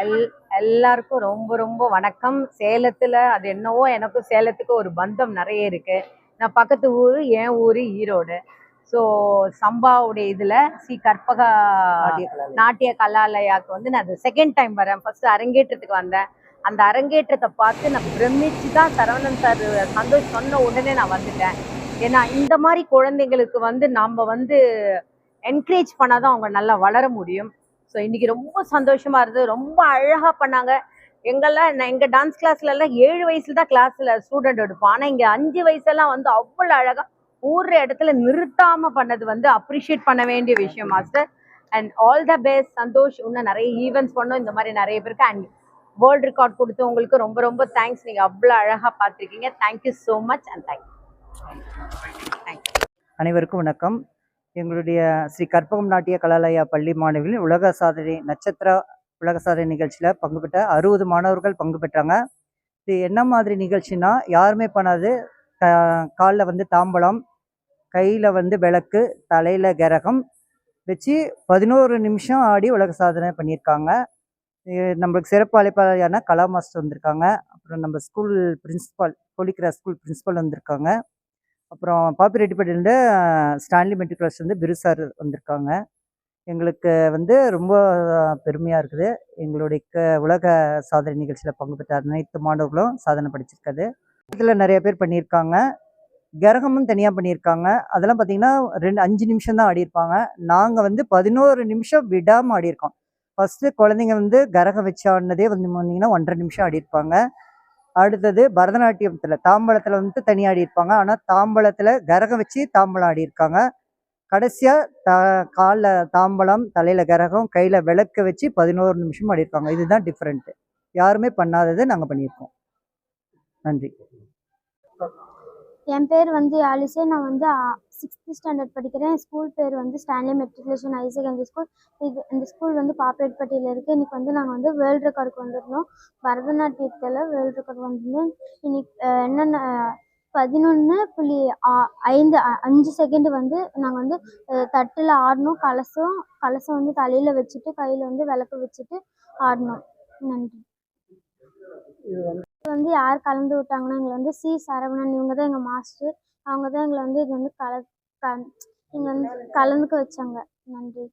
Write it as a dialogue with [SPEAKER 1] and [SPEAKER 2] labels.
[SPEAKER 1] L எல்லாருக்கும் ரொம்ப ரொம்ப வணக்கம். சேலத்துல அது என்னவோ எனக்கும் சேலத்துக்கு ஒரு பந்தம் நிறைய இருக்கு. நான் பக்கத்து ஊரு, என் ஊரு ஈரோடு. ஸோ சம்பாவுடைய இதுல ஸ்ரீ கற்பக நாட்டிய கலாலயாவுக்கு வந்து நான் அது செகண்ட் டைம் வரேன். ஃபர்ஸ்ட் அரங்கேற்றத்துக்கு வந்தேன். அந்த அரங்கேற்றத்தை பார்த்து நான் பிரமிச்சு தான் சரவணன் சார் சந்தோஷ் சொன்ன உடனே நான் வந்துட்டேன். ஏன்னா இந்த மாதிரி குழந்தைங்களுக்கு வந்து நம்ம வந்து என்கரேஜ் பண்ணாதான் அவங்க நல்லா வளர முடியும். ஸோ இன்னைக்கு ரொம்ப சந்தோஷமா இருந்தது. ரொம்ப அழகா பண்ணாங்க. எங்க டான்ஸ் கிளாஸ்ல எல்லாம் 7 வயசுல தான் கிளாஸ்ல ஸ்டூடெண்ட் எடுப்போம். ஆனா இங்க 5 வயசெல்லாம் வந்து அவ்வளவு அழகா ஊர்ற இடத்துல நிறுத்தாம பண்ணது வந்து அப்ரிஷியேட் பண்ண வேண்டிய விஷயம் master. And all the best Santhosh. இன்னும் நிறைய ஈவெண்ட்ஸ் பண்ணோம் இந்த மாதிரி நிறைய பேருக்கு. அண்ட் வேர்ல்ட் ரெக்கார்ட் கொடுத்து உங்களுக்கு ரொம்ப ரொம்ப தேங்க்ஸ். நீங்க அவ்வளவு அழகா பார்த்துருக்கீங்க. Thank you so much and thank you.
[SPEAKER 2] அனைவருக்கும் வணக்கம். எங்களுடைய ஸ்ரீ கற்பகம் நாட்டிய கலாலயா பள்ளி மாணவிகளின் உலக சாதனை நட்சத்திர உலக சாதனை நிகழ்ச்சியில் பங்கு பெற்ற 60 மாணவர்கள் பங்கு பெற்றாங்க. இது என்ன மாதிரி நிகழ்ச்சினா, யாருமே பண்ணாது. காலில் வந்து தாம்பலம், கையில் வந்து விளக்கு, தலையில் கரகம் வச்சு 11 நிமிஷம் ஆடி உலக சாதனை பண்ணியிருக்காங்க. நம்மளுக்கு சிறப்பு அழைப்பாளரான கலா மாஸ்டர் வந்திருக்காங்க. அப்புறம் நம்ம ஸ்கூல் பிரின்ஸிபால், போலிக்கிற ஸ்கூல் பிரின்ஸிபால் வந்திருக்காங்க. அப்புறம் பாப்பிரெட்டிப்பட்டியிலேருந்து ஸ்டான்லி மெட்ரிகுலர்ஸ்லேருந்து பிரு சார் வந்திருக்காங்க. எங்களுக்கு வந்து ரொம்ப பெருமையாக இருக்குது. எங்களுடைய உலக சாதனை நிகழ்ச்சியில் பங்கு பெற்ற அனைத்து மாணவர்களும் சாதனை படிச்சிருக்காது. இதில் நிறைய பேர் பண்ணியிருக்காங்க. கரகமும் தனியாக பண்ணியிருக்காங்க. அதெல்லாம் பார்த்திங்கன்னா 5 நிமிஷம் தான் ஆடியிருப்பாங்க. நாங்கள் வந்து 11 நிமிஷம் விடாமல் ஆடியிருக்கோம். ஃபஸ்ட்டு குழந்தைங்க வந்து கரகம் வச்சு ஆடினதே வந்து பார்த்திங்கன்னா 1.5 நிமிஷம் ஆடியிருப்பாங்க. அடுத்தது பரதநாட்டியத்தில் தாம்பலத்தில் வந்து தனியாக ஆடியிருப்பாங்க. ஆனால் தாம்பலத்தில் கரகம் வச்சு தாம்பலம் ஆடியிருக்காங்க. கடைசியாக காலில் தாம்பலம், தலையில் கரகம், கையில் விளக்க வச்சு 11 நிமிஷம் ஆடியிருக்காங்க. இதுதான் டிஃப்ரெண்ட்டு. யாருமே பண்ணாததை நாங்கள் பண்ணியிருக்கோம். நன்றி.
[SPEAKER 3] என் பேர் வந்து ஆலிசே. நான் வந்து 6th ஸ்டாண்டர்ட் படிக்கிறேன். என் ஸ்கூல் பேர் வந்து Stanley matriculation higher secondary school. இந்த ஸ்கூல் வந்து பாப்பிரெட்டிப்பட்டியில் இருக்குது. இன்றைக்கி வந்து நாங்கள் வந்து வேர்ல்டு ரெக்கார்டுக்கு வந்திருந்தோம். பரதநாட்டியத்தில் வேர்ல்டு ரெக்கார்டு வந்திருந்தோம். இன்னைக்கு என்னென்ன 11.5 செகண்ட் வந்து நாங்கள் வந்து தட்டில் ஆடணும். கலசம் வந்து தலையில் வச்சுட்டு கையில் வந்து விளக்கு வச்சுட்டு ஆடணும். நன்றி. இது வந்து யார் கலந்து விட்டாங்கன்னா, எங்களை வந்து சி சரவணன், இவங்க தான் எங்கள் மாஸ்டர். அவங்க தான் எங்களை வந்து இது வந்து இங்கே வந்து கலந்துக்க வச்சாங்க. நன்றி.